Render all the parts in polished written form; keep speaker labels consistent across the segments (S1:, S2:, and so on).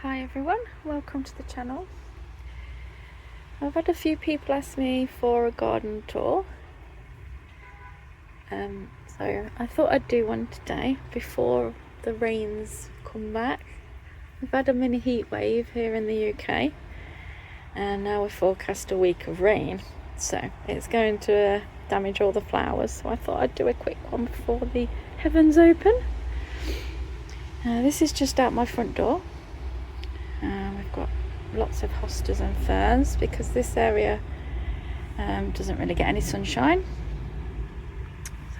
S1: Hi everyone, welcome to the channel. I've had a few people ask me for a garden tour, so I thought I'd do one today before the rains come back. We've had a mini heat wave here in the UK and now we forecast a week of rain, so it's going to damage all the flowers, so I thought I'd do a quick one before the heavens open. This is just out my front door. We've got lots of hostas and ferns because this area doesn't really get any sunshine.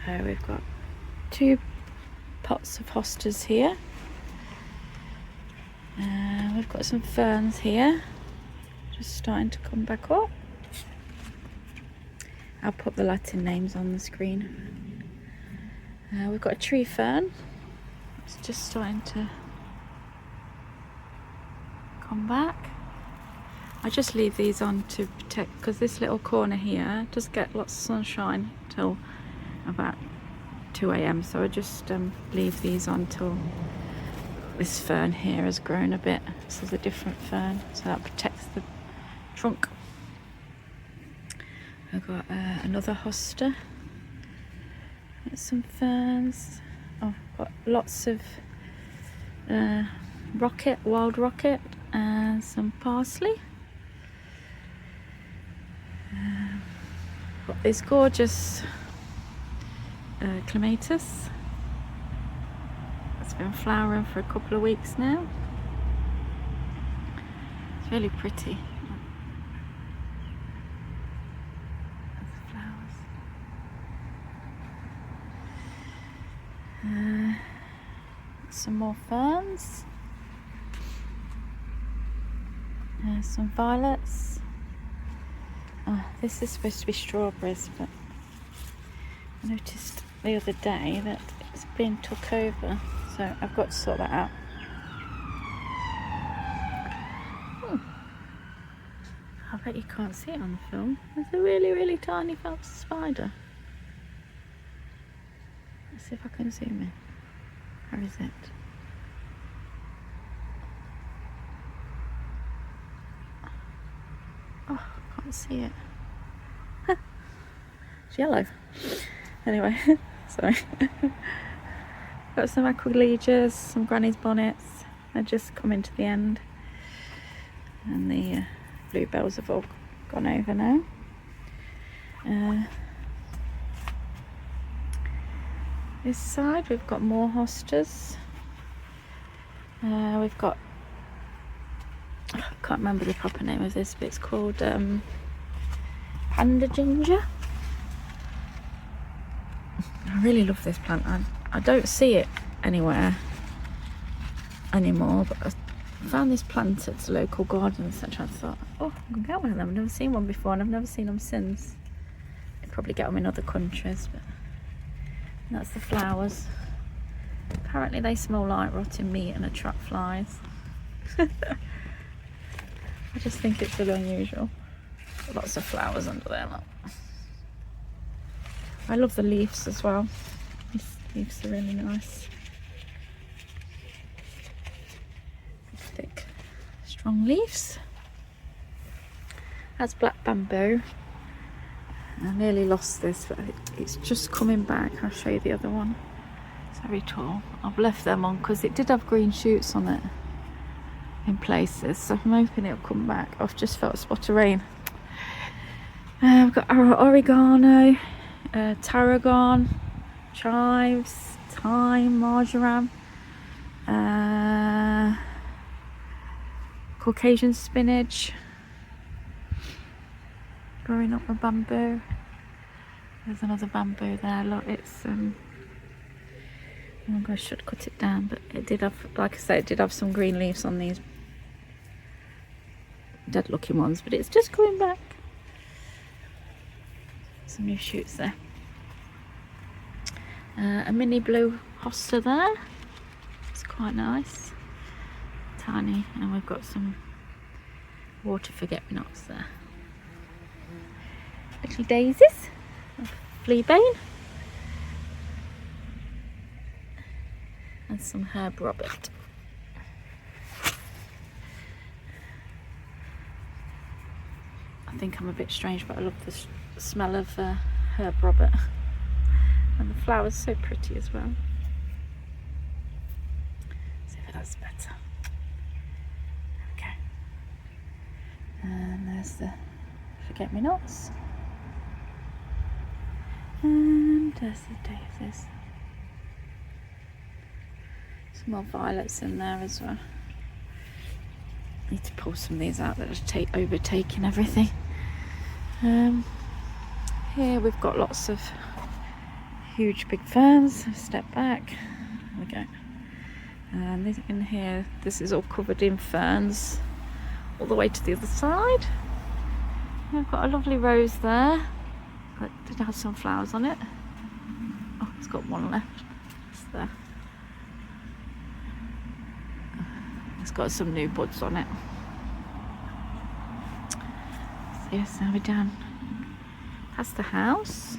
S1: So we've got 2 pots of hostas here. We've got some ferns here, just starting to come back up. I'll put the Latin names on the screen. We've got a tree fern. It's just starting to come back. I just leave these on to protect, because this little corner here does get lots of sunshine till about 2 AM, so I just leave these on till this fern here has grown a bit. This is a different fern, so that protects the trunk. I've got another hosta. There's some ferns. Oh, I've got lots of wild rocket, and some parsley. Got this gorgeous clematis. It's been flowering for a couple of weeks now. It's really pretty. There's flowers. Some more ferns. Some violets. This is supposed to be strawberries, but I noticed the other day that it's been took over, so I've got to sort that out. I bet you can't see it on the film. There's a really tiny felt spider. Let's see if I can zoom in. Where is it? Oh, I can't see it. It's yellow. Anyway, sorry. Got some aquilegias, some granny's bonnets. They're just coming to the end. And the bluebells have all gone over now. This side we've got more hostas. We've got, I can't remember the proper name of this, but it's called panda ginger. I really love this plant. I don't see it anywhere anymore, but I found this plant at the local garden centre. I thought, oh, I can get one of them. I've never seen one before and I've never seen them since. I'd probably get them in other countries, but that's the flowers. Apparently they smell like rotten meat and attract flies. I just think it's really unusual. Lots of flowers under there. Look. I love the leaves as well. These leaves are really nice. Thick, strong leaves. That's black bamboo. I nearly lost this, but it's just coming back. I'll show you the other one. It's very tall. I've left them on because it did have green shoots on it in places, so I'm hoping it'll come back. I've just felt a spot of rain. I've got oregano, tarragon, chives, thyme, marjoram, Caucasian spinach, growing up with bamboo. There's another bamboo there. Look, it's oh my gosh, I should cut it down, but it did have, like I said, it did have some green leaves on these dead looking ones, but it's just coming back. Some new shoots there. A mini blue hosta there. It's quite nice. Tiny, and we've got some water forget-me-nots there. Little daisies of fleabane. And some herb robert. think I'm a bit strange, but I love the smell of herb Robert. And the flower's so pretty as well. See if that's better. There we go. And there's the forget-me-nots. And there's the daisies. Some more violets in there as well. Need to pull some of these out that are overtaking everything. Here we've got lots of huge big ferns. Step back. There we go. And in here, this is all covered in ferns, all the way to the other side. We've got a lovely rose there that did have some flowers on it. Oh, it's got one left. It's there. It's got some new buds on it. So yes, now we're down past the house.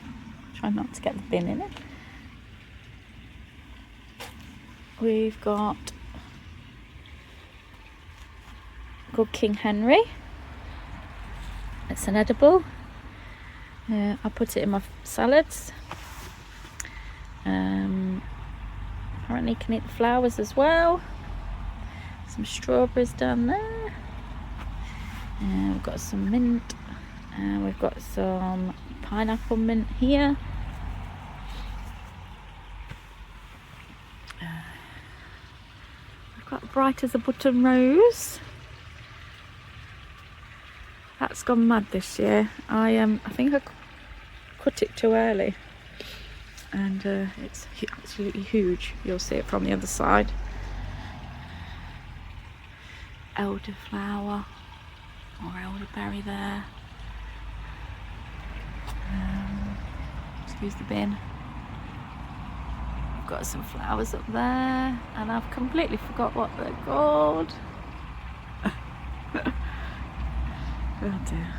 S1: Try not to get the bin in it. We've got called King Henry. It's an edible. I put it in my salads. Apparently you can eat the flowers as well. Some strawberries down there. We've got some mint. We've got some pineapple mint here. We've got bright as a button rose. That's gone mad this year. I think I cut it too early, and it's absolutely huge. You'll see it from the other side. Elderflower or elderberry there. Excuse the bin. I've got some flowers up there, and I've completely forgot what they're called. Oh dear.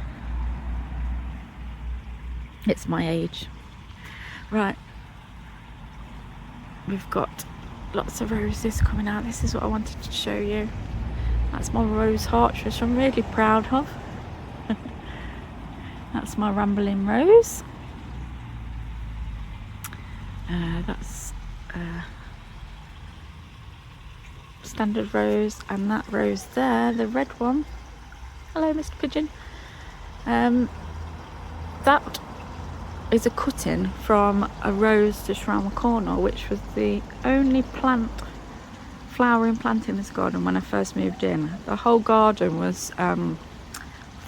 S1: It's my age. Right. We've got lots of roses coming out. This is what I wanted to show you. That's my rose heart, which I'm really proud of. That's my rambling rose. That's standard rose, and that rose there, the red one. Hello, Mr. Pigeon. That is a cutting from a rose just round the corner, which was the only flowering plant in this garden when I first moved in. The whole garden was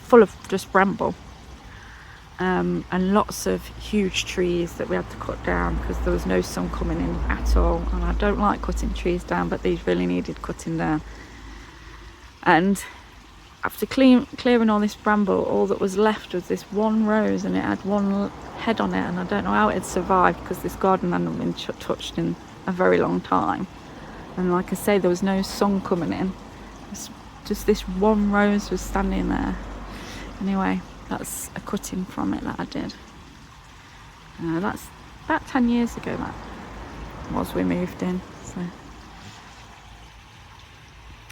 S1: full of just bramble, and lots of huge trees that we had to cut down because there was no sun coming in at all. And I don't like cutting trees down, but these really needed cutting down. And after clearing all this bramble, all that was left was this one rose, and it had one head on it, and I don't know how it had survived because this garden hadn't been touched in a very long time. And like I say, there was no sun coming in. It's just this one rose was standing there. Anyway, that's a cutting from it that I did. That's about 10 years ago that was we moved in. So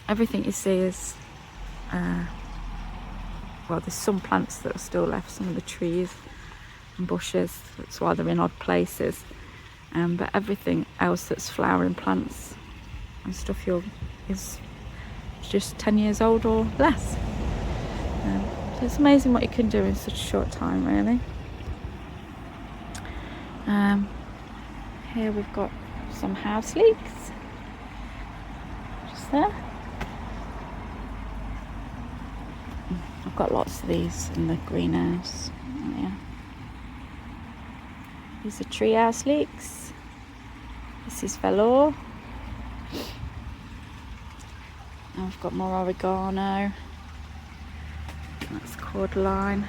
S1: everything you see is well, there's some plants that are still left, some of the trees and bushes, that's why they're in odd places, but everything else that's flowering plants and stuff is just 10 years old or less. So it's amazing what you can do in such a short time, really. Here we've got some house leeks just there. I've got lots of these in the greenhouse. Oh, yeah. These are treehouse leeks. This is velour. And I've got more oregano. That's cordyline.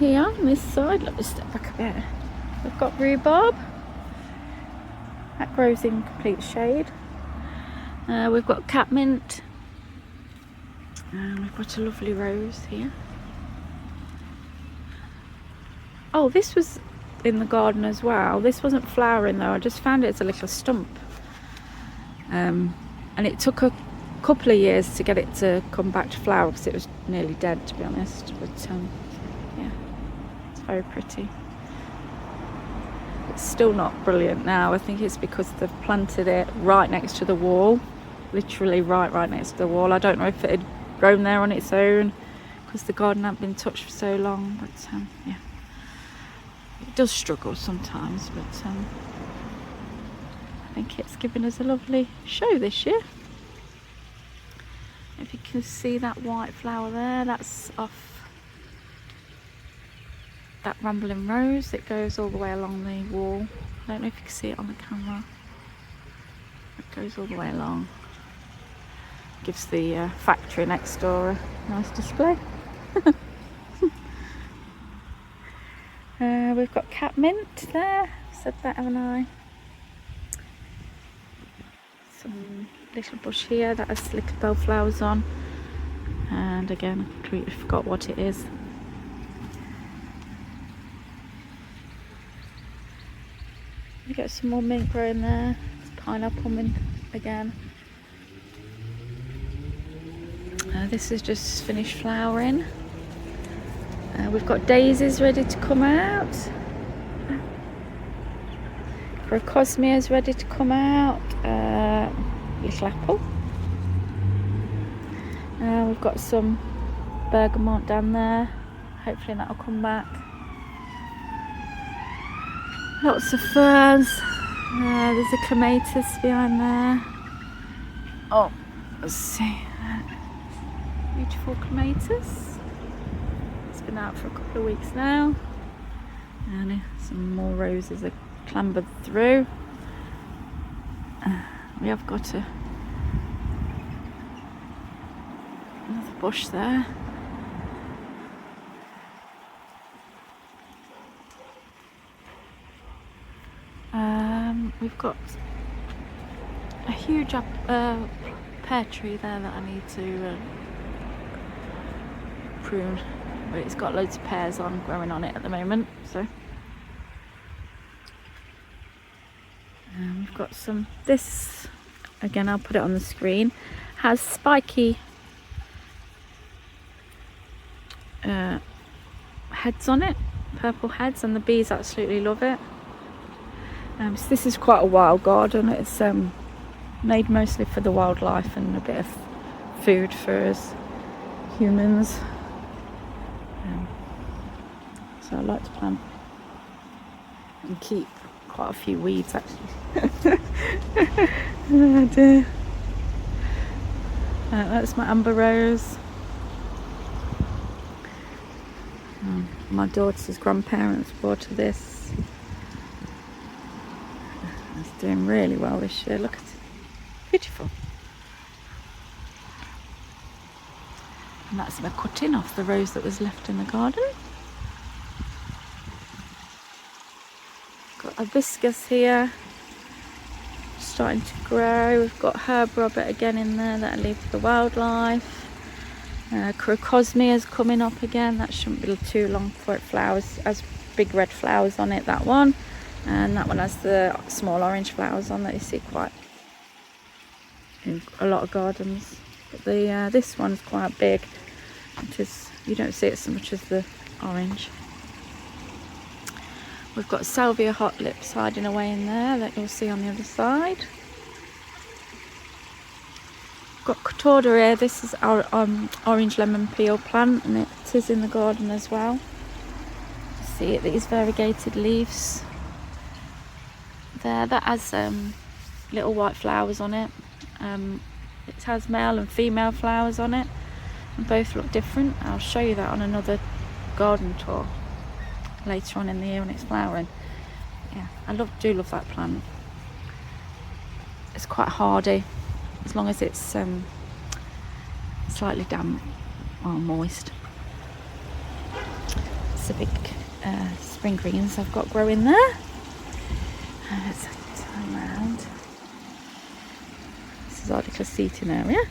S1: Here on this side, let me step back a bit. We've got rhubarb. That grows in complete shade. We've got catmint. We've got a lovely rose here. Oh, this was in the garden as well. This wasn't flowering though. I just found it as a little stump. And it took couple of years to get it to come back to flower because it was nearly dead, to be honest. But yeah, it's very pretty. It's still not brilliant now. I think it's because they've planted it right next to the wall, literally right next to the wall. I don't know if it had grown there on its own because the garden hadn't been touched for so long, but yeah, it does struggle sometimes, but I think it's given us a lovely show this year. If you can see that white flower there, that's off that rambling rose that goes all the way along the wall. I don't know if you can see it on the camera. It goes all the way along. Gives the factory next door a nice display. We've got catmint there. Said that, haven't I? Some little bush here that has little bellflowers on. And again, I completely forgot what it is. You get some more mint growing there. It's pineapple mint again. This is just finished flowering. We've got daisies ready to come out. Rockery ready to come out. Little apple. We've got some bergamot down there. Hopefully that'll come back. Lots of ferns. There's a clematis behind there. Oh, let's see. Beautiful clematis. It's been out for a couple of weeks now. And some more roses are clambered through. We have got another bush there. We've got a huge pear tree there that I need to prune, but it's got loads of pears growing on it at the moment. So we've got some. This again, I'll put it on the screen. Has spiky heads on it, purple heads, and the bees absolutely love it. So this is quite a wild garden. It's made mostly for the wildlife and a bit of food for us humans. So I like to plant and keep quite a few weeds actually. Oh dear. That's my amber rose. My daughter's grandparents bought her this. It's doing really well this year. Look at it. Beautiful. And that's my cutting off the rose that was left in the garden. Got hibiscus here, starting to grow. We've got herb robert again in there that I leave for the wildlife. Rockery is coming up again. That shouldn't be too long before it flowers. Has big red flowers on it, that one. And that one has the small orange flowers on that you see quite in a lot of gardens. But this one's quite big. You don't see it so much as the orange. We've got salvia hot lips hiding away in there that you'll see on the other side. Got Catorda here. This is our orange lemon peel plant, and it is in the garden as well. See it, these variegated leaves there. That has little white flowers on it. It has male and female flowers on it, and both look different. I'll show you that on another garden tour later on in the year when it's flowering. Yeah, I do love that plant. It's quite hardy as long as it's slightly damp or moist. It's a big spring greens I've got growing there. Let's turn around. This is our little seating area.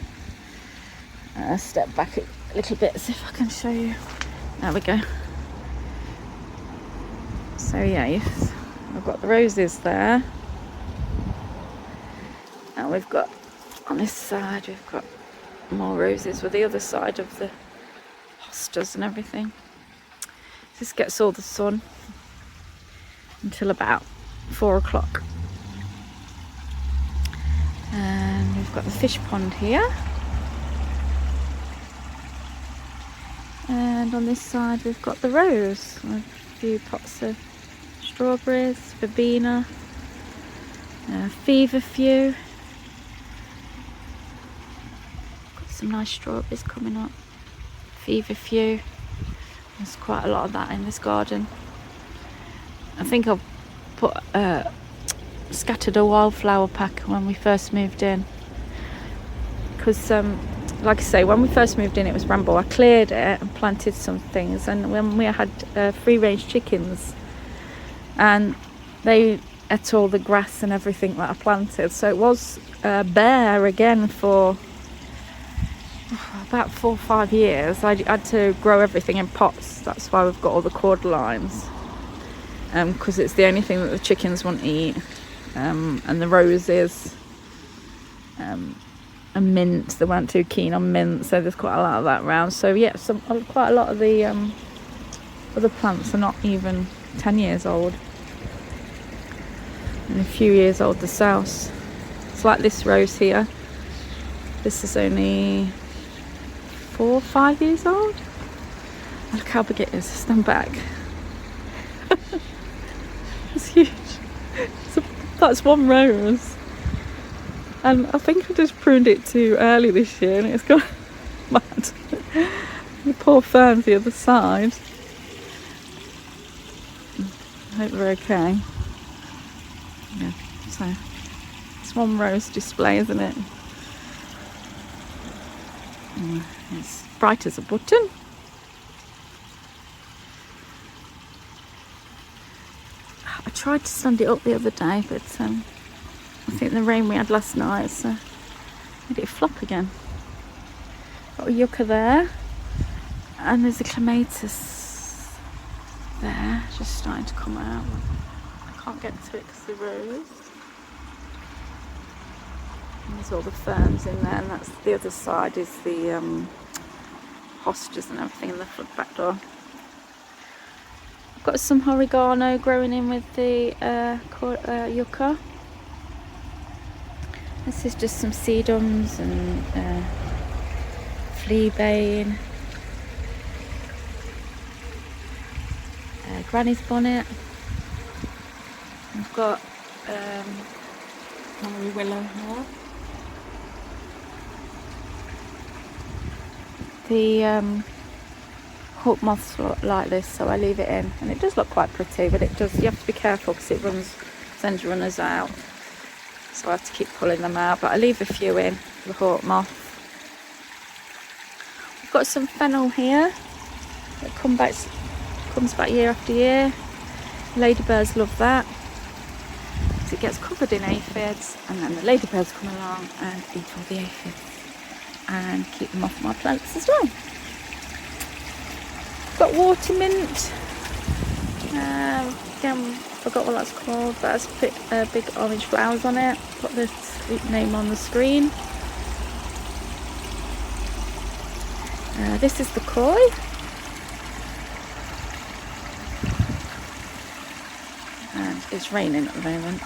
S1: Step back a little bit, see if I can show you. There we go. So yeah, I've got the roses there. And we've got, on this side, we've got more roses with the other side of the hostas and everything. This gets all the sun until about 4 o'clock. And we've got the fish pond here. And on this side we've got the rose. A few pots of strawberries, verbena, feverfew. Got some nice strawberries coming up. Feverfew. There's quite a lot of that in this garden. I think I've scattered a wildflower pack when we first moved in. Because like I say, when we first moved in it was bramble. I cleared it and planted some things, and when we had free range chickens, and they ate all the grass and everything that I planted, so it was bare again for about 4 or 5 years. I had to grow everything in pots. That's why we've got all the cordylines, because it's the only thing that the chickens want to eat, and the roses, and mint. They weren't too keen on mint, so there's quite a lot of that around. So yeah, quite a lot of the other plants are not even 10 years old, and a few years old themselves. It's like this rose here. This is only 4 or 5 years old. Look how big it is. Stand back. It's huge. That's one rose. And I think I just pruned it too early this year and it's gone mad. The poor ferns the other side. I hope they're okay. Yeah, so it's one rose display, isn't it? It's bright as a button. I tried to stand it up the other day, but I think the rain we had last night made it flop again. Got a yucca there, and there's a clematis there, just starting to come out. I can't get to it because the rose. And there's all the ferns in there, and that's the other side is the hostas and everything in the front back door. I've got some oregano growing in with the yucca. This is just some sedums and fleabane, granny's bonnet. I've got Mary willow here. The hawk moths look like this, so I leave it in, and it does look quite pretty, but it does, you have to be careful because it sends runners out, so I have to keep pulling them out, but I leave a few in for the hawk moth. I've got some fennel here that comes back year after year. Ladybirds love that because it gets covered in aphids, and then the ladybirds come along and eat all the aphids and keep them off my plants as well. Got water mint. Again, forgot what that's called, but has big orange flowers on it. Put the sweet name on the screen. This is the koi. And it's raining at the moment.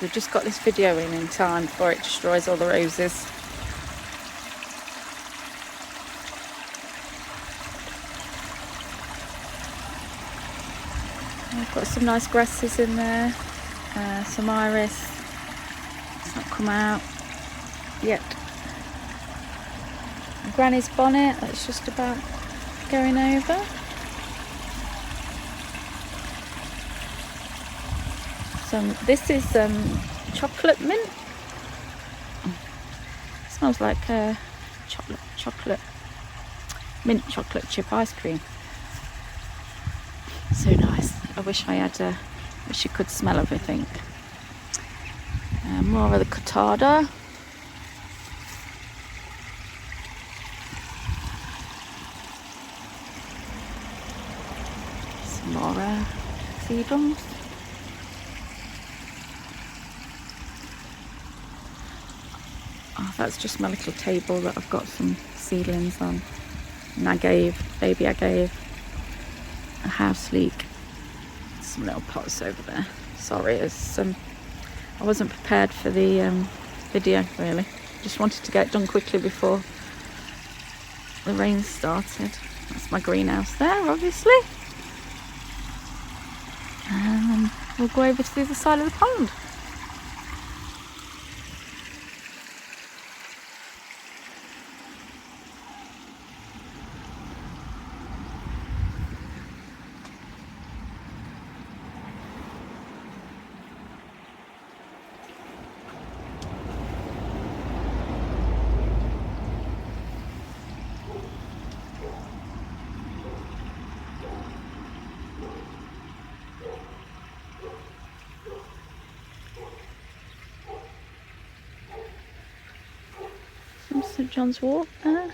S1: We've just got this video in time before it destroys all the roses. I've got some nice grasses in there, some iris. It's not come out yet. Granny's bonnet, that's just about going over. This is chocolate mint. It smells like mint chocolate chip ice cream. So nice. I wish you could smell everything. More of the cortada. Some more sedums. Oh, that's just my little table that I've got some seedlings on. And I gave a house leek some little pots over there. Sorry, it's I wasn't prepared for the video really. Just wanted to get it done quickly before the rain started. That's my greenhouse there, obviously. And we'll go over to the other side of the pond. St John's Walk there.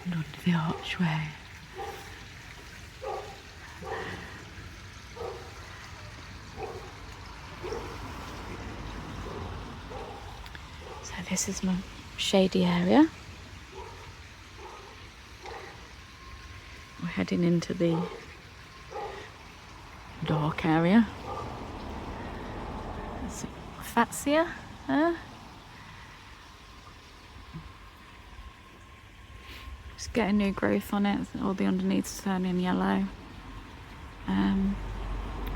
S1: And under the archway. So this is my shady area. We're heading into the dark area. There's Fatsia there. Just getting new growth on it, all the underneath's turning yellow.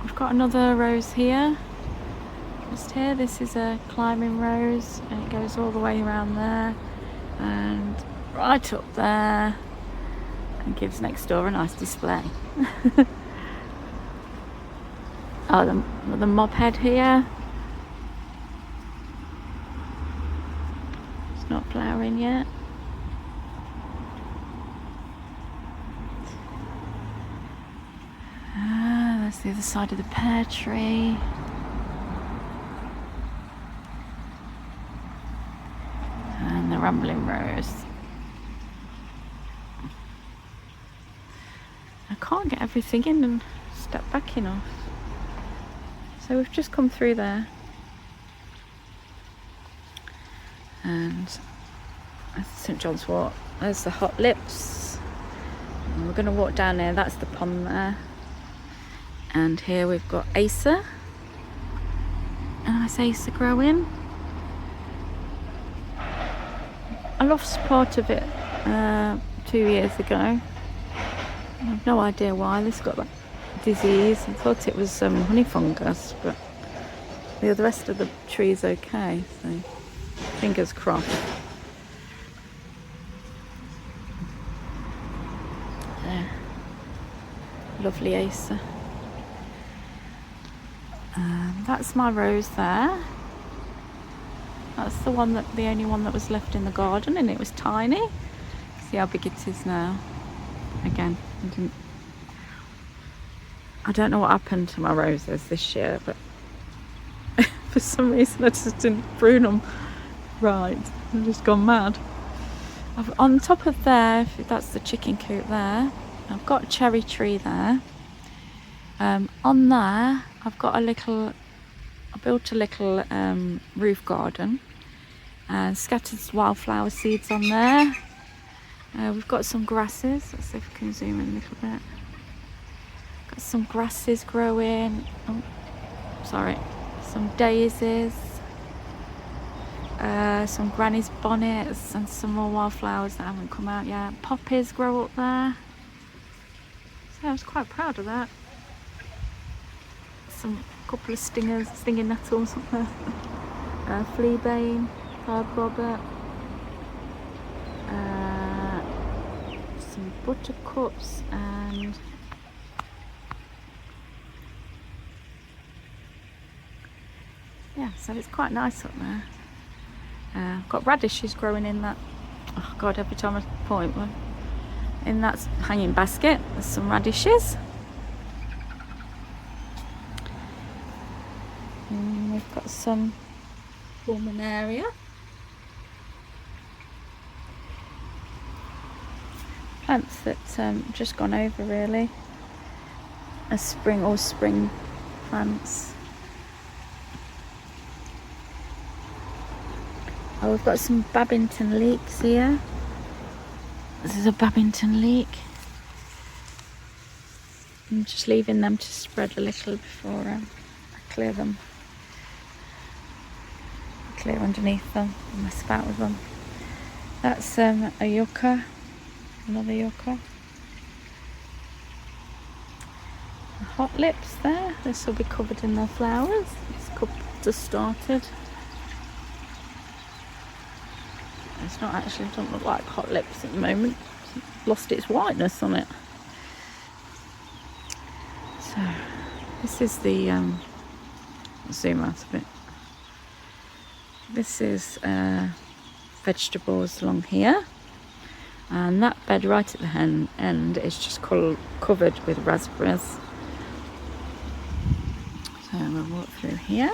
S1: We've got another rose here, just here. This is a climbing rose and it goes all the way around there and right up there and gives next door a nice display. Oh, the mobhead here. It's not flowering yet. That's the other side of the pear tree. And the rambling rose. I can't get everything in and step back enough. So we've just come through there. And that's St John's Walk. There's the hot lips. And we're going to walk down there. That's the pond there. And here we've got acer. A nice acer growing. I lost part of it 2 years ago. I have no idea why. This got that disease. I thought it was honey fungus, but the rest of the tree's okay. So fingers crossed. There. Lovely acer. That's my rose there. That's the only one that was left in the garden, and it was tiny. See how big it is now. Again, I don't know what happened to my roses this year, but for some reason I just didn't prune them right. I've just gone mad. On top of there, that's the chicken coop there. I've got a cherry tree there. On there, I've got I built a little roof garden and scattered wildflower seeds on there. We've got some grasses. Let's see if we can zoom in a little bit. Got some grasses growing. Oh, sorry. Some daisies. Some granny's bonnets and some more wildflowers that haven't come out yet. Poppies grow up there. So I was quite proud of that. Couple of stinging nettles up there. Fleabane, herb robert. Some buttercups and yeah, so it's quite nice up there. I've got radishes growing in that. Oh God, every time I point one in that hanging basket, there's some radishes. And we've got some pulmonaria. Plants that just gone over really. All spring plants. Oh, we've got some Babington leeks here. This is a Babington leek. I'm just leaving them to spread a little before I clear them. Clear underneath them and mess about with them. That's a yucca, another yucca. Hot lips there. This will be covered in their flowers. This couple just started. It's not actually, doesn't look like hot lips at the moment. It's lost its whiteness on it. So this is the I'll zoom out a bit. This is vegetables along here, and that bed right at the end is just covered with raspberries. So we'll walk through here.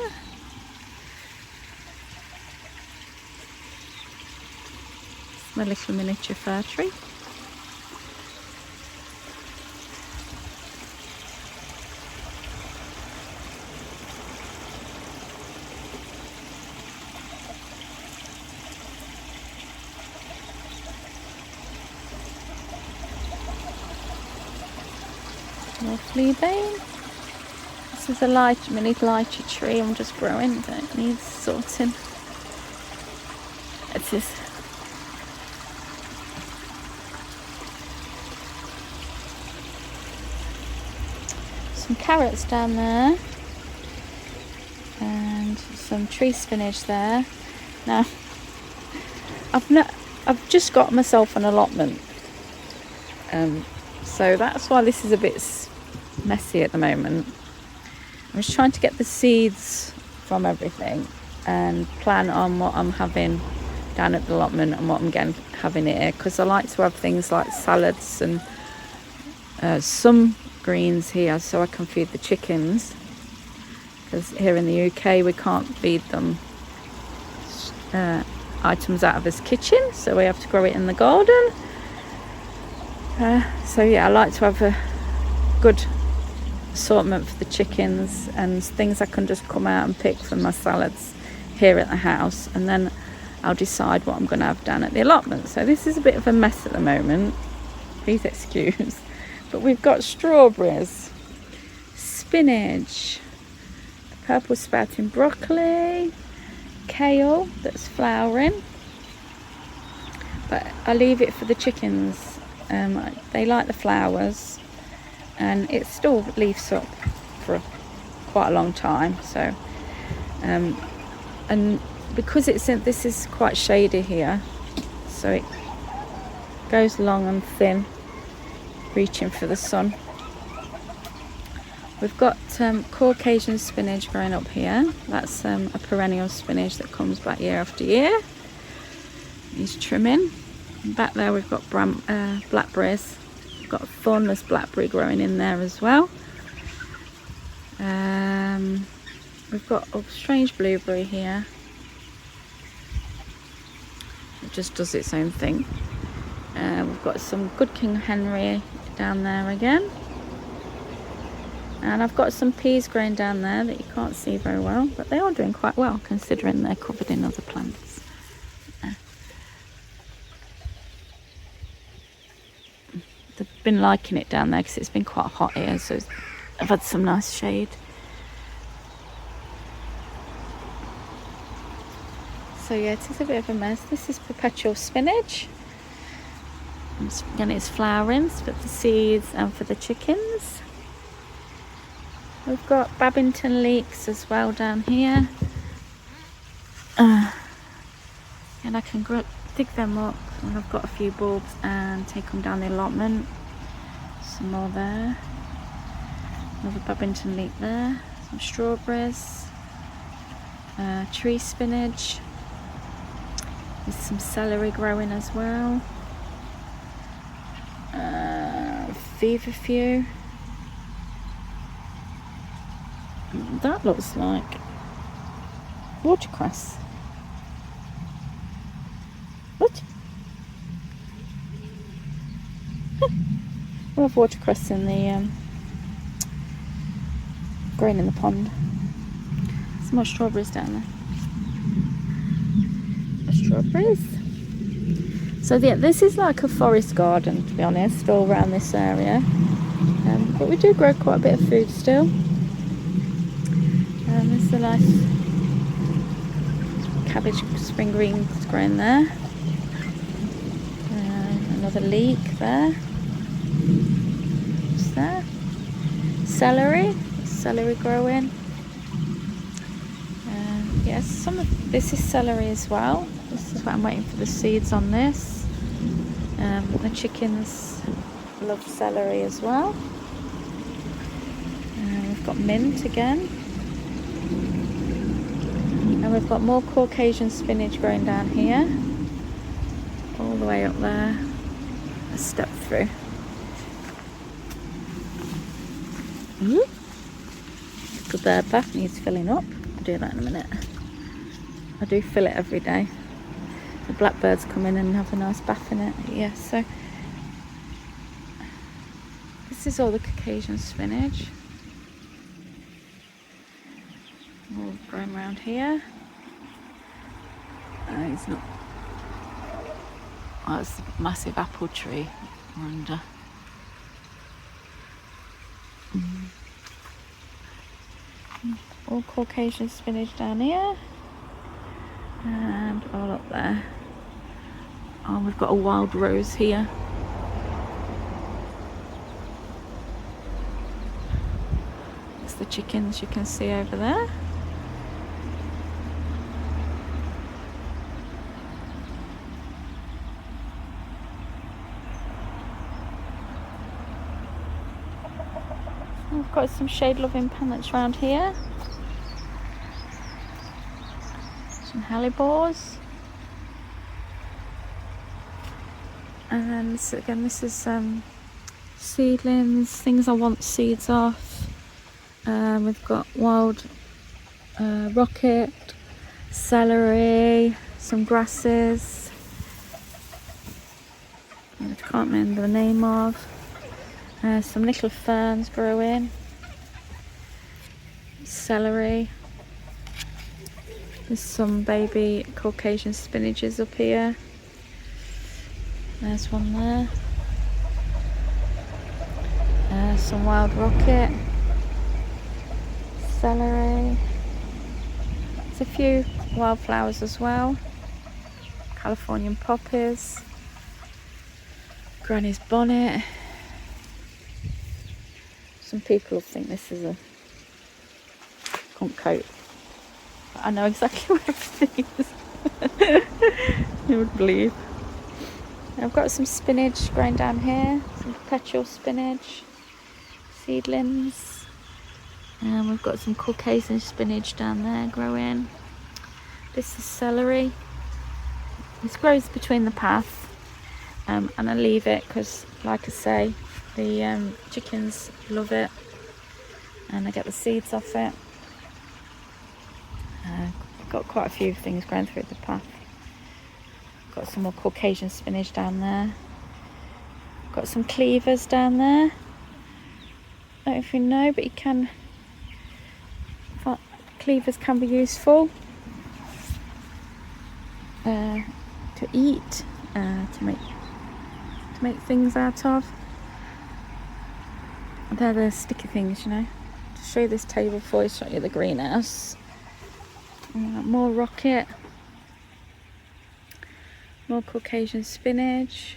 S1: It's my little miniature fir tree. Lovely bane. This is a mini lychee tree I'm just growing, but it needs sorting. It's this. Some carrots down there, and some tree spinach there. Now, I've just got myself an allotment, so that's why this is a bit messy at the moment. I'm just trying to get the seeds from everything and plan on what I'm having down at the allotment and what I'm having here, because I like to have things like salads and some greens here so I can feed the chickens, because here in the UK we can't feed them items out of this kitchen, so we have to grow it in the garden. So yeah, I like to have a good assortment for the chickens and things I can just come out and pick from my salads here at the house, and then I'll decide what I'm going to have down at the allotment. So this is a bit of a mess at the moment, please excuse, but we've got strawberries, spinach, purple sprouting broccoli, kale that's flowering, but I leave it for the chickens. They like the flowers, and it still leaves up for quite a long time. So and because this is quite shady here, so it goes long and thin, reaching for the sun. We've got Caucasian spinach growing up here. That's a perennial spinach that comes back year after year. He's trimming. And back there we've got blackberries. We've got a thornless blackberry growing in there as well. We've got a strange blueberry here. It just does its own thing. We've got some good King Henry down there again. And I've got some peas growing down there that you can't see very well, but they are doing quite well considering they're covered in other plants. They've been liking it down there because it's been quite hot here, so I've had some nice shade. So yeah, it is a bit of a mess. This is perpetual spinach. And it's flowering for the seeds and for the chickens. We've got Babington leeks as well down here. And I can dig them up, and I've got a few bulbs and take them down the allotment. Some more there. Another Babington leek there. Some strawberries. Tree spinach. There's some celery growing as well. Feverfew. That looks like watercress. What? We have watercress in the growing in the pond. Some more strawberries down strawberries. So yeah, this is like a forest garden, to be honest, all around this area. But we do grow quite a bit of food still. There's a nice cabbage, spring greens growing there. Another leek there. What's there? Celery growing. Yes, some of this is celery as well. This is what I'm waiting for the seeds on this. The chickens love celery as well. We've got mint again. And we've got more Caucasian spinach growing down here. All the way up there. A step through. The bird bath needs filling up. I'll do that in a minute. I do fill it every day. The blackbirds come in and have a nice bath in it. Yeah, so this is all the Caucasian spinach. All growing around here. It's not. Oh, it's a massive apple tree under. All Caucasian spinach down here. And all up there. Oh, we've got a wild rose here. It's the chickens you can see over there. We've got some shade-loving plants around here. Some hellebores. And then again, this is seedlings, things I want seeds off. We've got wild rocket, celery, some grasses. I can't remember the name of. Some little ferns growing. Celery. There's some baby Caucasian spinaches up here. There's one there. Some wild rocket. Celery. There's a few wildflowers as well. Californian poppies. Granny's bonnet. Some people will think this is a coat. I know exactly what it is. You would believe. I've got some spinach growing down here, some perpetual spinach, seedlings, and we've got some Caucasian spinach down there growing. This is celery. This grows between the path, and I leave it because, like I say, the chickens love it, and I get the seeds off it. I've got quite a few things growing through the path. Got some more Caucasian spinach down there. Got some cleavers down there. I don't know if you know, but you can. Cleavers can be useful to eat, to make things out of. They're the sticky things, you know. To show you this table for you, show you the greenhouse. More rocket. More Caucasian spinach.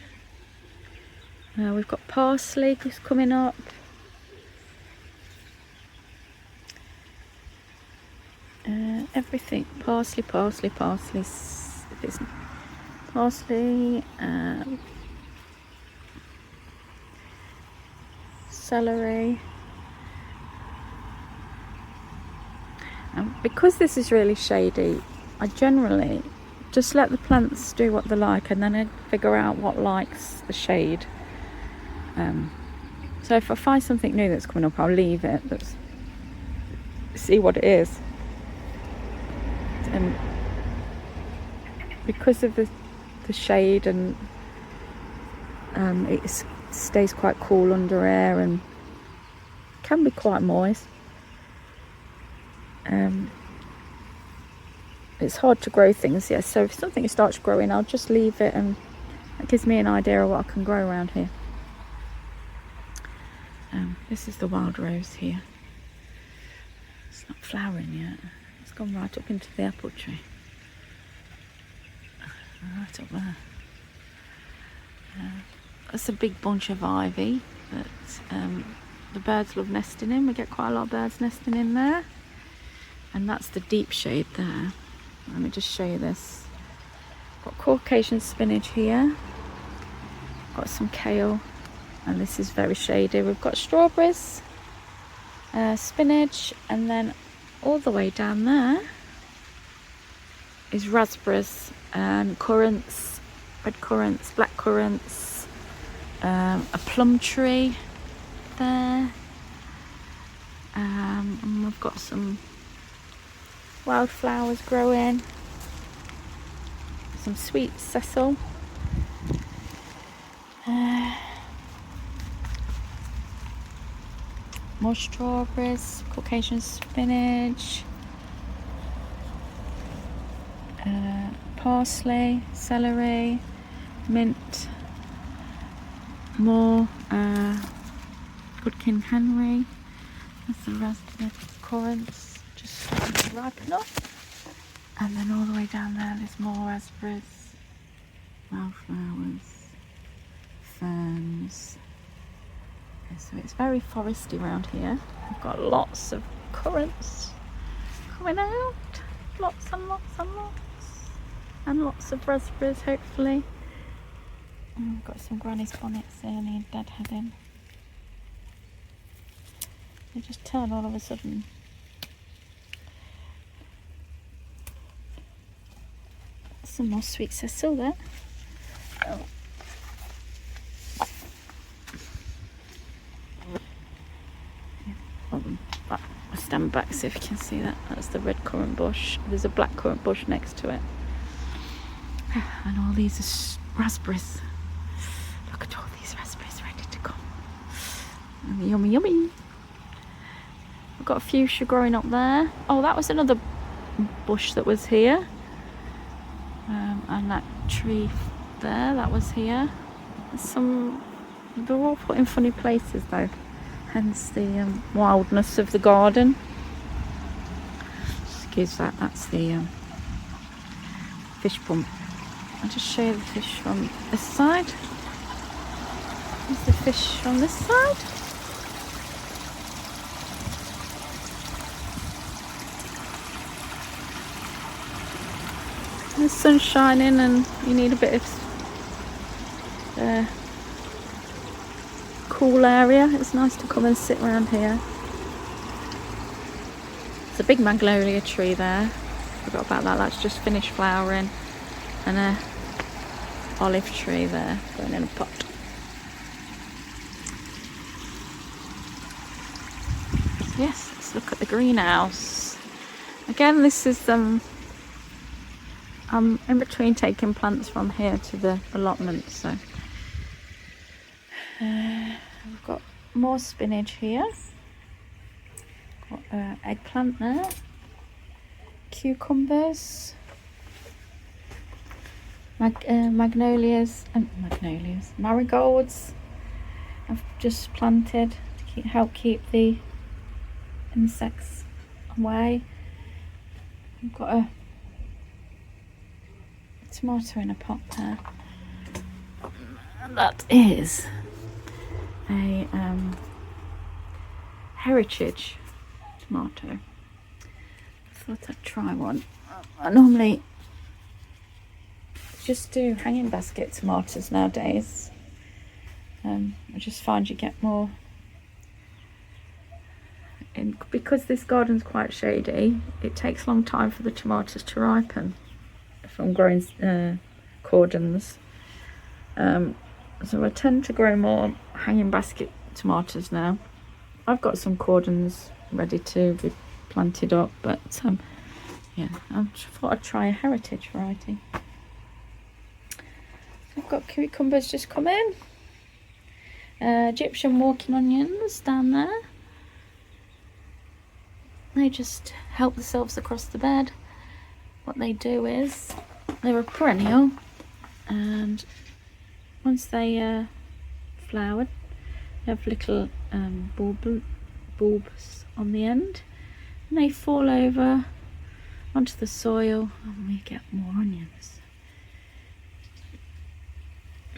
S1: We've got parsley just coming up. Everything. Parsley. Celery. And because this is really shady, I generally just let the plants do what they like, and then I figure out what likes the shade. So if I find something new that's coming up, I'll leave it. See what it is. And because of the shade, and it stays quite cool under air and can be quite moist. it's hard to grow things, yeah, so if something starts growing, I'll just leave it, and that gives me an idea of what I can grow around here. This is the wild rose here. It's not flowering yet. It's gone right up into the apple tree. Right up there. That's a big bunch of ivy that the birds love nesting in. We get quite a lot of birds nesting in there. And that's the deep shade there. Let me just show you this. Got Caucasian spinach here. Got some kale. And this is very shady. We've got strawberries, spinach, and then all the way down there is raspberries and currants, red currants, black currants, a plum tree there, and we've got some wildflowers growing, some sweet sessile. More strawberries, Caucasian spinach, parsley, celery, mint, more good King Henry. That's the raspberry currants, just ripe enough. And then all the way down there's more raspberries, wildflowers, ferns. So it's very foresty around here. We've got lots of currants coming out, lots and lots and lots, and lots of raspberries hopefully. And we've got some granny's bonnets there, need deadheading. They just turn all of a sudden. Some more sweet sessile there. Oh. I'll stand back so if you can see that. That's the red currant bush. There's a black currant bush next to it. And all these are raspberries. Look at all these raspberries ready to come. And yummy, yummy. We've got a fuchsia growing up there. Oh, that was another bush that was here. And that tree there, that was here. They're all put in funny places though. Hence the wildness of the garden. Excuse that, that's the fish pump. I'll just show you the fish from this side. There's the fish on this side. The sun's shining and you need a bit of cool area. It's nice to come and sit around here. There's a big magnolia tree there. Forgot about that. That's just finished flowering, and a olive tree there going in a pot. Yes, let's look at the greenhouse. Again, this is I'm in between taking plants from here to the allotment, so we've got more spinach here. Got eggplant there, cucumbers, magnolias, marigolds. I've just planted to help keep the insects away. I've got a tomato in a pot there. And that is a heritage tomato. I thought I'd try one. I normally just do hanging basket tomatoes nowadays. I just find you get more, and because this garden's quite shady, it takes a long time for the tomatoes to ripen if I'm growing cordons. So I tend to grow more hanging basket tomatoes now. I've got some cordons ready to be planted up, but yeah, I thought I'd try a heritage variety. I've got cucumbers just come in. Egyptian walking onions down there. They just help themselves across the bed. what they do is they're a perennial, and once they flowered, they have little bulbs on the end, and they fall over onto the soil, and we get more onions.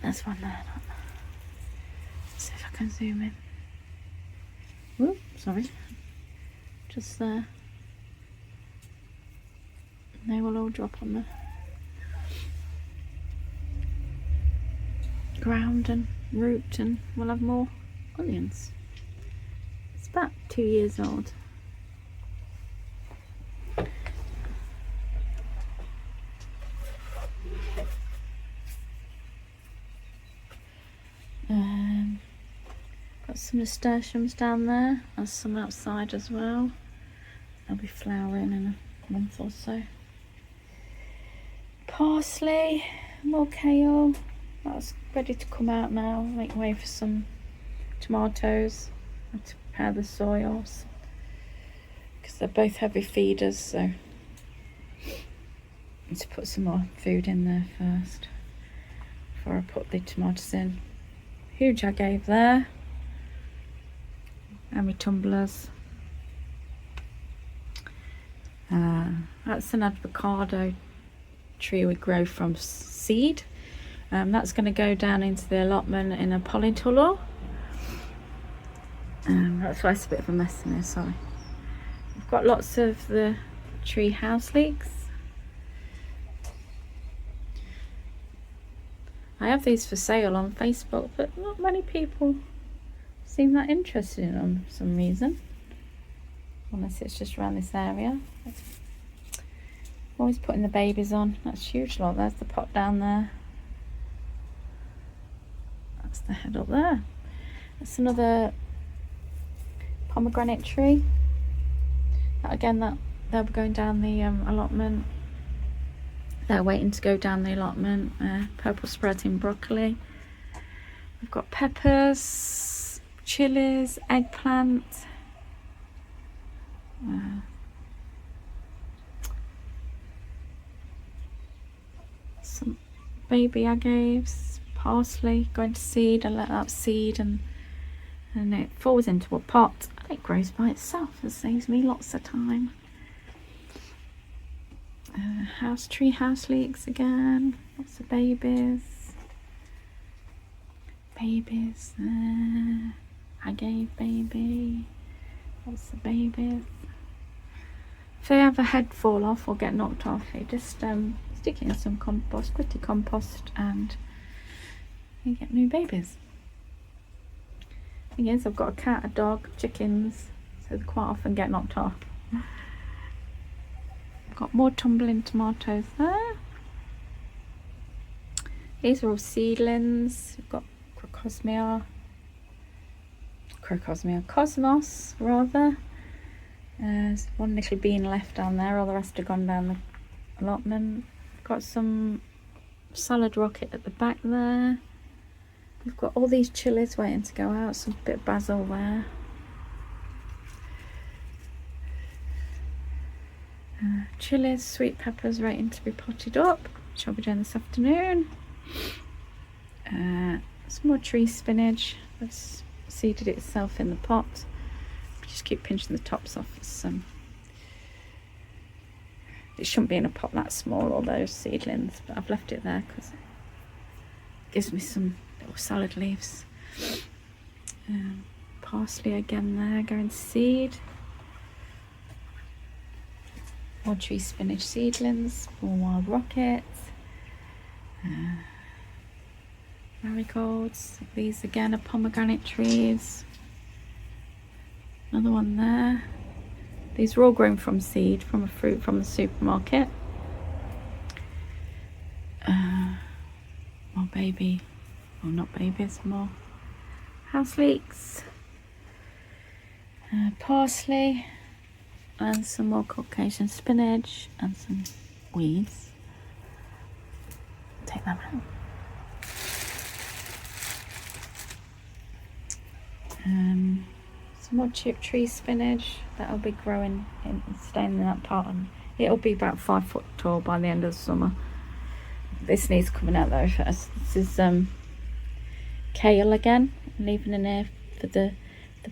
S1: There's one there. Let's see if I can zoom in. Whoop, sorry. Just there. They will all drop on the ground and root, and we'll have more onions. It's about 2 years old. Got some nasturtiums down there, and some outside as well. They'll be flowering in a month or so. Parsley, more kale. That's ready to come out now. Make way for some tomatoes. I have to prepare the soils because they're both heavy feeders, so I need to put some more food in there first before I put the tomatoes in. Huge I gave there. And my tumblers. That's an avocado tree we grow from seed. That's going to go down into the allotment in a polytunnel. That's why it's a bit of a mess in here, sorry. I've got lots of the tree house leeks. I have these for sale on Facebook, but not many people seem that interested in them for some reason, unless it's just around this area. Always putting the babies on. That's huge lot. There's the pot down there. That's the head up there. That's another pomegranate tree. Again, they'll be going down the allotment. They're waiting to go down the allotment. Purple sprouting broccoli. We've got peppers, chilies, eggplant. Some baby agaves, parsley going to seed. I let that seed and it falls into a pot and it grows by itself. It saves me lots of time. Tree house leeks again. Lots of babies. Babies there. Agave baby. Lots of babies. If they have a head fall off or get knocked off, you just stick it in some compost, gritty compost, and you get new babies. Thing is, I've got a cat, a dog, chickens, so they quite often get knocked off. Got more tumbling tomatoes there. These are all seedlings. We've got cosmos rather. There's one little bean left down there, all the rest have gone down the allotment. Got some salad rocket at the back there. We've got all these chilies waiting to go out, some bit of basil there. Chilies, sweet peppers waiting to be potted up, which I'll be doing this afternoon. Some more tree spinach that's seeded itself in the pot. Just keep pinching the tops off. It shouldn't be in a pot that small, all those seedlings, but I've left it there because it gives me some little salad leaves. Parsley again there, going to seed. More tree spinach seedlings, more wild rockets, marigolds. These again are pomegranate trees. Another one there. These are all grown from seed, from a fruit from the supermarket. More baby, well, not babies, more house leeks, parsley, and some more Caucasian spinach and some weeds. Take them out. Some more chip tree spinach that'll be growing and staying in that pot and It'll be about 5 foot tall by the end of the summer. This needs coming out though first. This is kale again, leaving in here for the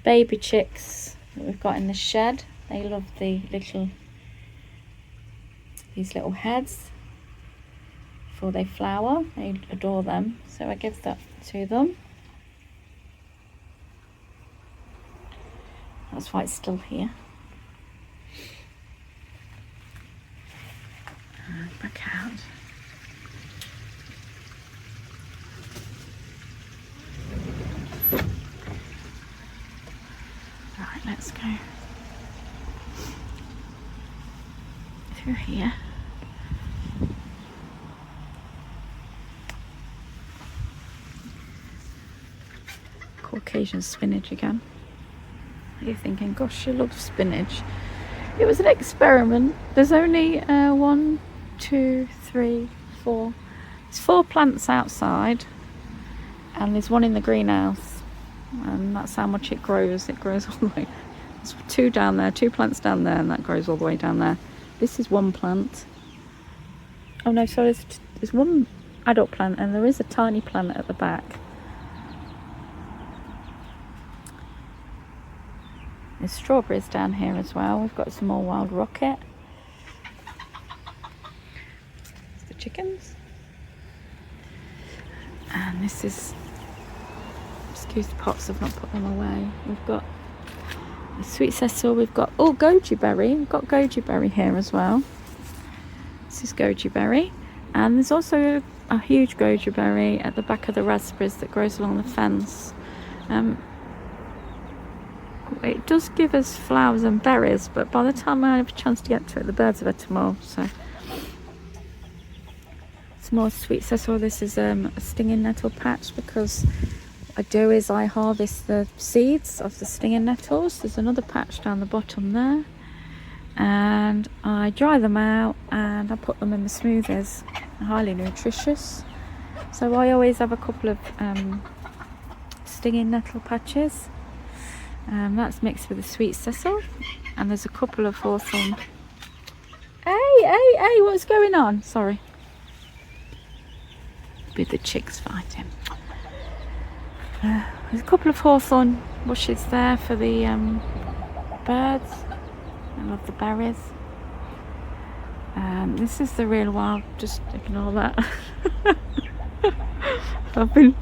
S1: baby chicks that we've got in the shed. They love these little heads before they flower. They adore them, so I give that to them. That's why it's still here. And back out. Right, let's go through here. Caucasian spinach again. You're thinking, gosh, she loves spinach. It was an experiment. There's only 1, 2, 3, 4. There's 4 plants outside, and there's 1 in the greenhouse, and that's how much it grows. It grows all the way. There's 2 down there, 2 plants down there, and that grows all the way down there. This is 1 plant. Oh no, sorry, there's 1 adult plant, and there is a tiny plant at the back. There's strawberries down here as well. We've got some more wild rocket. There's the chickens. And this is, excuse the pots, I've not put them away. We've got the sweet cecil, we've got, goji berry. We've got goji berry here as well. This is goji berry. And there's also a huge goji berry at the back of the raspberries that grows along the fence. It does give us flowers and berries, but by the time I have a chance to get to it, the birds have had them all. So some more sweet cecil. This is a stinging nettle patch, because what I do is I harvest the seeds of the stinging nettles. There's another patch down the bottom there, and I dry them out and I put them in the smoothies. They're highly nutritious, so I always have a couple of stinging nettle patches. That's mixed with the sweet cecil, and there's a couple of hawthorn. Hey, what's going on? Sorry. With the chicks fighting. There's a couple of hawthorn bushes there for the birds. I love the berries. This is the real wild, just ignore that. I've been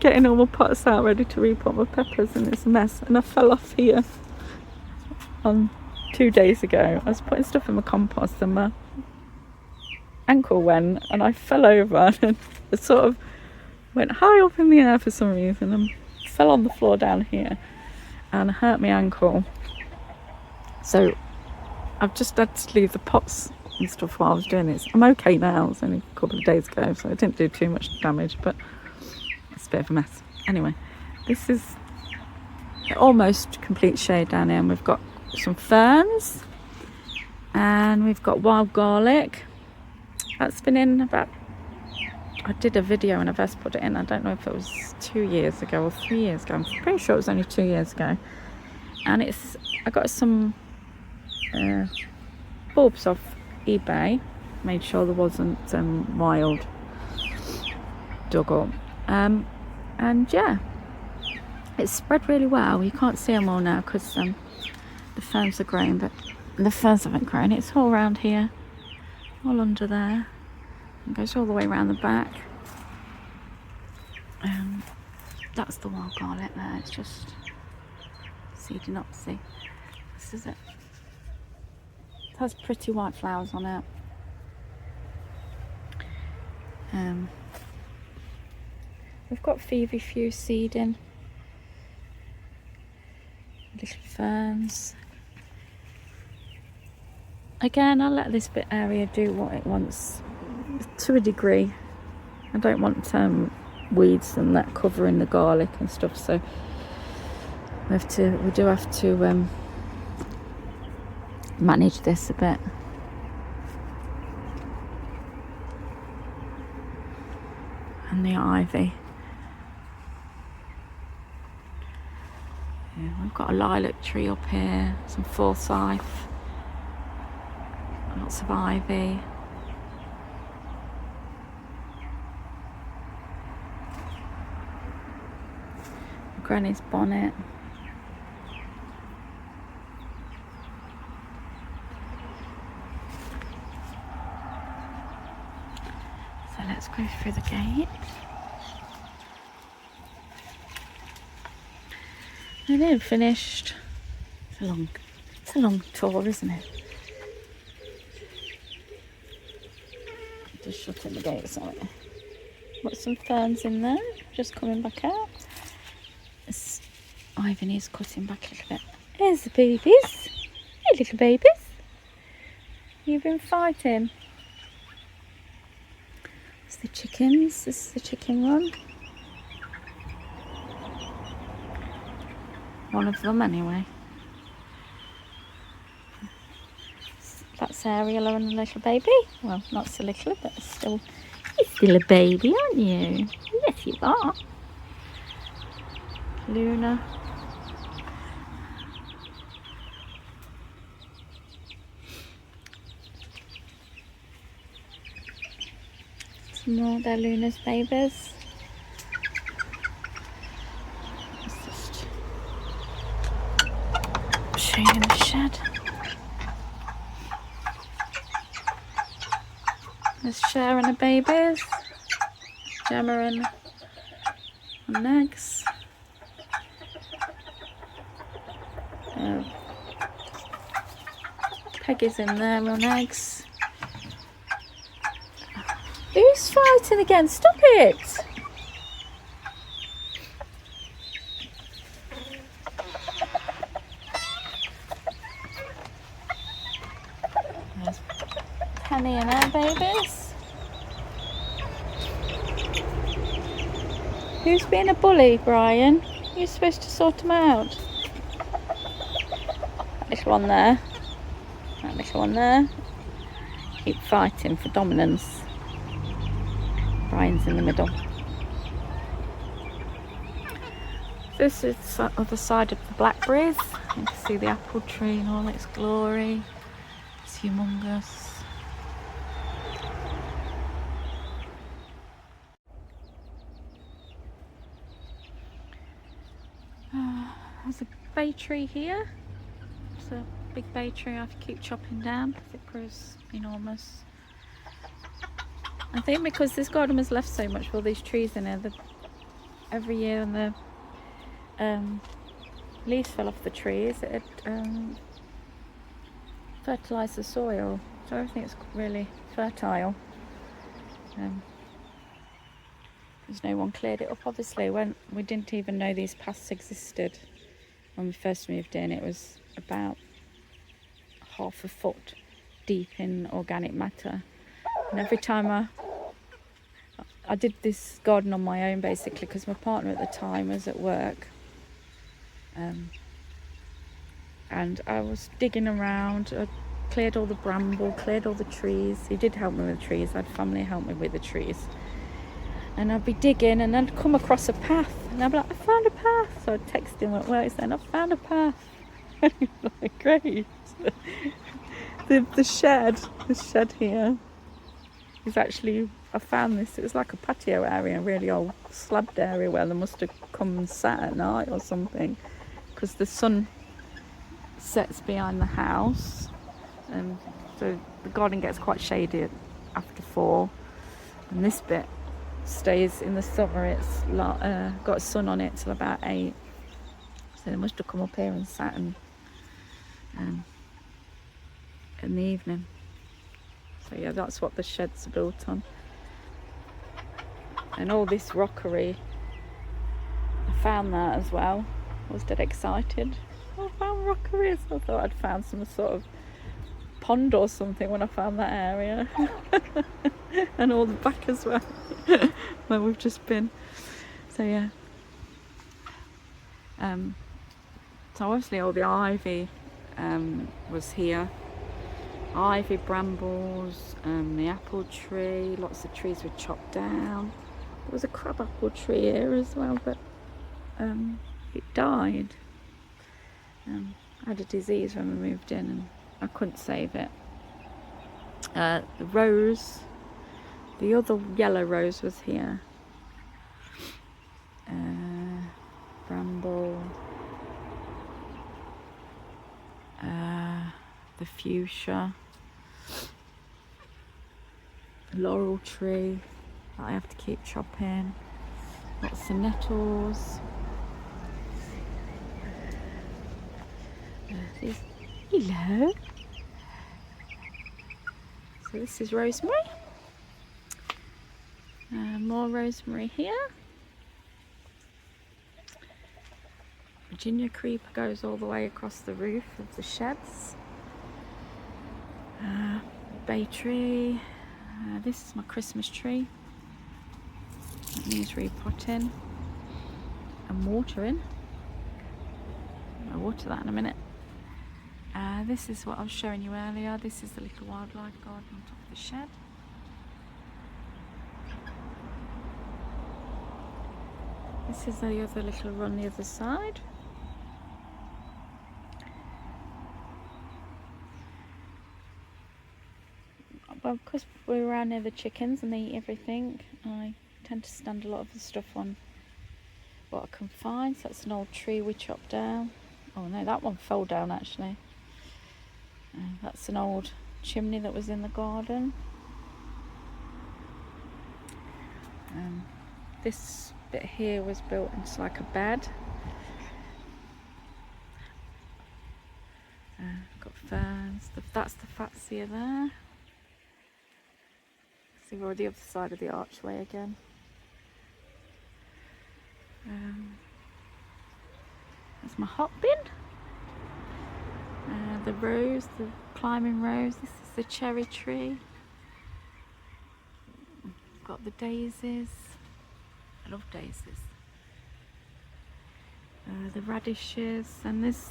S1: getting all my pots out ready to repot my peppers, and it's a mess, and I fell off here on 2 days ago. I was putting stuff in my compost and my ankle went, and I fell over and it sort of went high up in the air for some reason and fell on the floor down here and hurt my ankle. So I've just had to leave the pots and stuff while I was doing this. I'm okay now. It was only a couple of days ago, so I didn't do too much damage, but it's a bit of a mess. Anyway, this is almost complete shade down here, and we've got some ferns, and we've got wild garlic. That's been in about, I did a video when I first put it in. I don't know if it was 2 years ago or 3 years ago. I'm pretty sure it was only 2 years ago. And I got some bulbs off eBay. Made sure there wasn't wild dug up. And yeah, it's spread really well. You can't see them all now because the ferns are growing, but the ferns haven't grown. It's all around here, all under there. It goes all the way around the back. That's the wild garlic there. It's just seeding up. See, this is it. It has pretty white flowers on it. We've got feverfew seeding, little ferns. Again, I'll let this bit area do what it wants to a degree. I don't want weeds and that covering the garlic and stuff, so we do have to manage this a bit. And the ivy. Yeah, we've got a lilac tree up here, some forsyth, Lots of ivy. Granny's bonnet. So let's go through the gate. And then finished. It's a long tour, isn't it? Just shutting the gates on it. Got some ferns in there, just coming back out. Ivan is cutting back a little bit. There's the babies. Hey, little babies. You've been fighting. It's the chickens. This is the chicken run. One of them, anyway. That's Ariel and a little baby. Well, not so little, but still. You're still a baby, aren't you? Yes, you are. Luna. Some more, they're Luna's babies. Let's just show you in the shed. There's Cher and the babies. Gemma and eggs. Peggy's in there on eggs. Who's fighting again? Stop it! There's Penny and her babies. Who's being a bully, Brian? You're supposed to sort them out. That little one there. That little one there. Keep fighting for dominance. Brian's in the middle. This is the other side of the blackberries. You can see the apple tree in all its glory. It's humongous. There's a bay tree here. It's a big bay tree I have to keep chopping down because it grows enormous. I think because this garden has left so much with all these trees in it, every year when the leaves fell off the trees, it fertilised the soil, so everything's really fertile. Because no one cleared it up, obviously. When we didn't even know these paths existed when we first moved in, it was about half a foot deep in organic matter. And every time I did this garden on my own, basically, because my partner at the time was at work. And I was digging around, I cleared all the bramble, cleared all the trees. He did help me with the trees, I had family help me with the trees. And I'd be digging and then come across a path. And I'd be like, I found a path. So I'd text him at work saying, I've found a path. And he was like, great. The shed here is actually, I found this, it was like a patio area, a really old slabbed area where they must have come and sat at night or something. Because the sun sets behind the house. And so the garden gets quite shady after 4. And this bit stays in the summer, it's got sun on it till about 8, so they must have come up here and sat in the evening. So yeah, that's what the sheds are built on. And all this rockery, I found that as well. I was dead excited. I found rockery, so I thought I'd found some sort of pond or something when I found that area. And all the back as well where we've just been. So yeah, so obviously all the ivy was here. Ivy, brambles, the apple tree, lots of trees were chopped down. There was a crab apple tree here as well, but it died. I had a disease when we moved in and I couldn't save it. The rose, the other yellow rose was here. Bramble, the fuchsia, laurel tree that I have to keep chopping, lots of nettles. Hello. So this is rosemary. More rosemary here. Virginia creeper goes all the way across the roof of the sheds. Bay tree. This is my Christmas tree. That needs repotting and watering. I'll water that in a minute. This is what I was showing you earlier. This is the little wildlife garden on top of the shed. This is the other little run the other side. Well, because we're around near the chickens and they eat everything, I tend to stand a lot of the stuff on what I can find. So that's an old tree we chopped down. Oh no, that one fell down actually. That's an old chimney that was in the garden. This bit here was built into like a bed. Got ferns. That's the Fatsia there. See, we're on the other side of the archway again. That's my hot bin. The rose, the climbing rose. This is the cherry tree. Got the daisies. I love daisies. The radishes, and this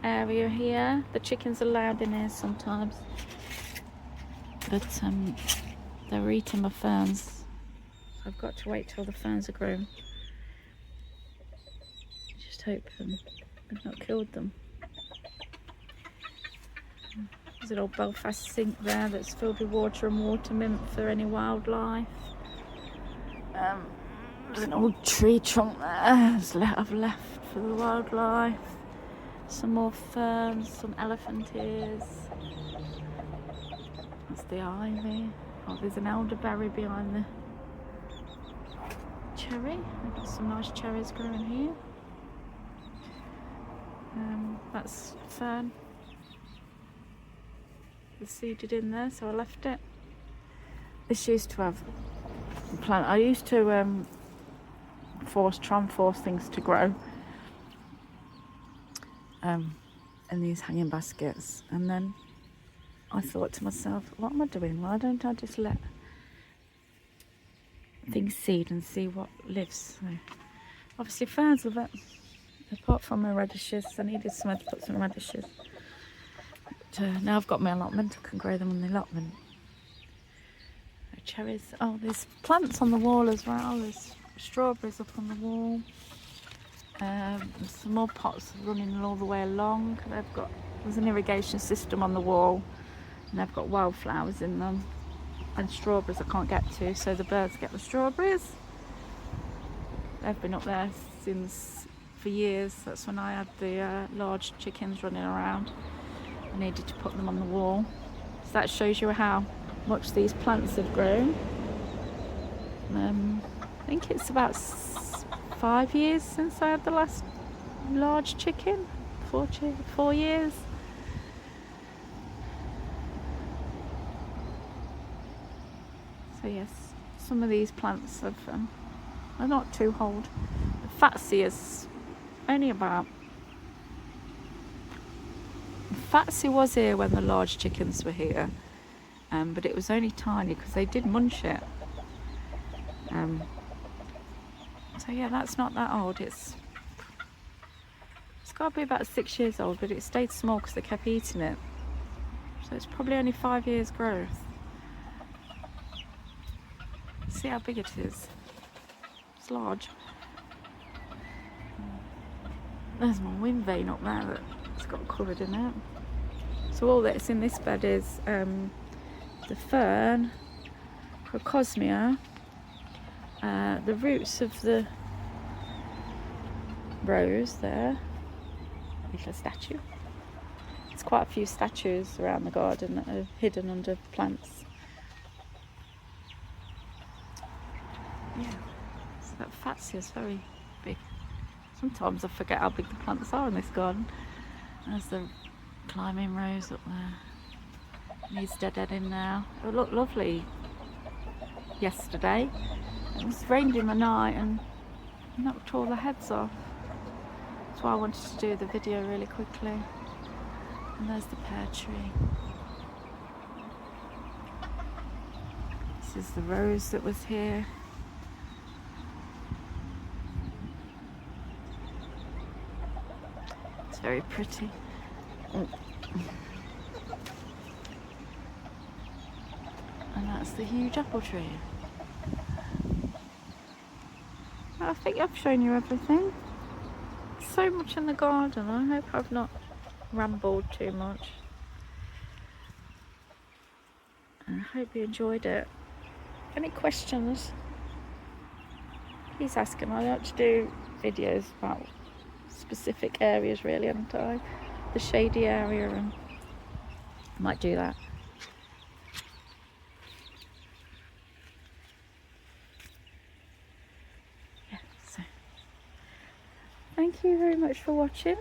S1: area here. The chickens are loud in here sometimes, but they're eating my ferns. So I've got to wait till the ferns are grown. Just hope I've not killed them. There's an old Belfast sink there that's filled with water and water mint for any wildlife. There's an old tree trunk there I've left for the wildlife. Some more ferns, some elephant ears. That's the ivy. Oh, there's an elderberry behind the cherry. I've got some nice cherries growing here. That's fern. It's seeded in there, so I left it. This used to have a plant. I used to try and force things to grow in these hanging baskets, and then I thought to myself, what am I doing? Why don't I just let things seed and see what lives? So, obviously ferns love it. Apart from my radishes, I needed somewhere to put some radishes. But now I've got my allotment, I can grow them on the allotment. Cherries. Oh, there's plants on the wall as well. There's strawberries up on the wall. There's some more pots running all the way along. There's an irrigation system on the wall, and they've got wildflowers in them, and strawberries I can't get to, so the birds get the strawberries. They've been up there for years. That's when I had the large chickens running around. I needed to put them on the wall. So that shows you how much these plants have grown. I think it's about 5 years since I had the last large chicken. 4 years. So yes, some of these plants are not too old. The Fatsia is only about... Fatsia was here when the large chickens were here, but it was only tiny because they did munch it. So yeah, that's not that old. It's got to be about 6 years old, but it stayed small because they kept eating it. So it's probably only 5 years growth. See how big it is. It's large. There's my wind vane up there that's got covered in it. So all that's in this bed is the fern, Crocosmia, the roots of the rose there, little statue. There's quite a few statues around the garden that are hidden under plants. Yeah, so that Fatsia is very big. Sometimes I forget how big the plants are in this garden. There's the climbing rose up there. Needs dead-ending now. It looked lovely yesterday. It was rained in the night and knocked all the heads off. That's why I wanted to do the video really quickly. And there's the pear tree. This is the rose that was here. It's very pretty. And that's the huge apple tree. I think I've shown you everything. So much in the garden. I hope I've not rambled too much. I hope you enjoyed it. Any questions? Please ask them. I like to do videos about specific areas really, haven't I? The shady area, and I might do that. Yeah, so thank you very much for watching.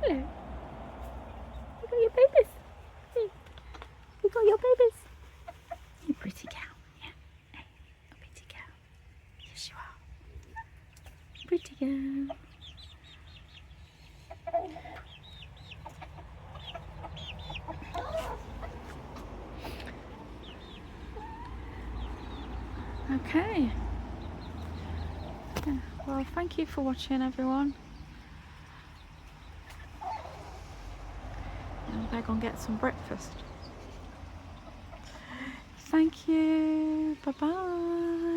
S1: Hello. You got your babies. Hey. You got your babies. You pretty cow. Yeah. Hey, a pretty cow. Yes, you are. Pretty girl. Okay. Yeah, well, thank you for watching, everyone. I'm going to go and get some breakfast. Thank you. Bye-bye.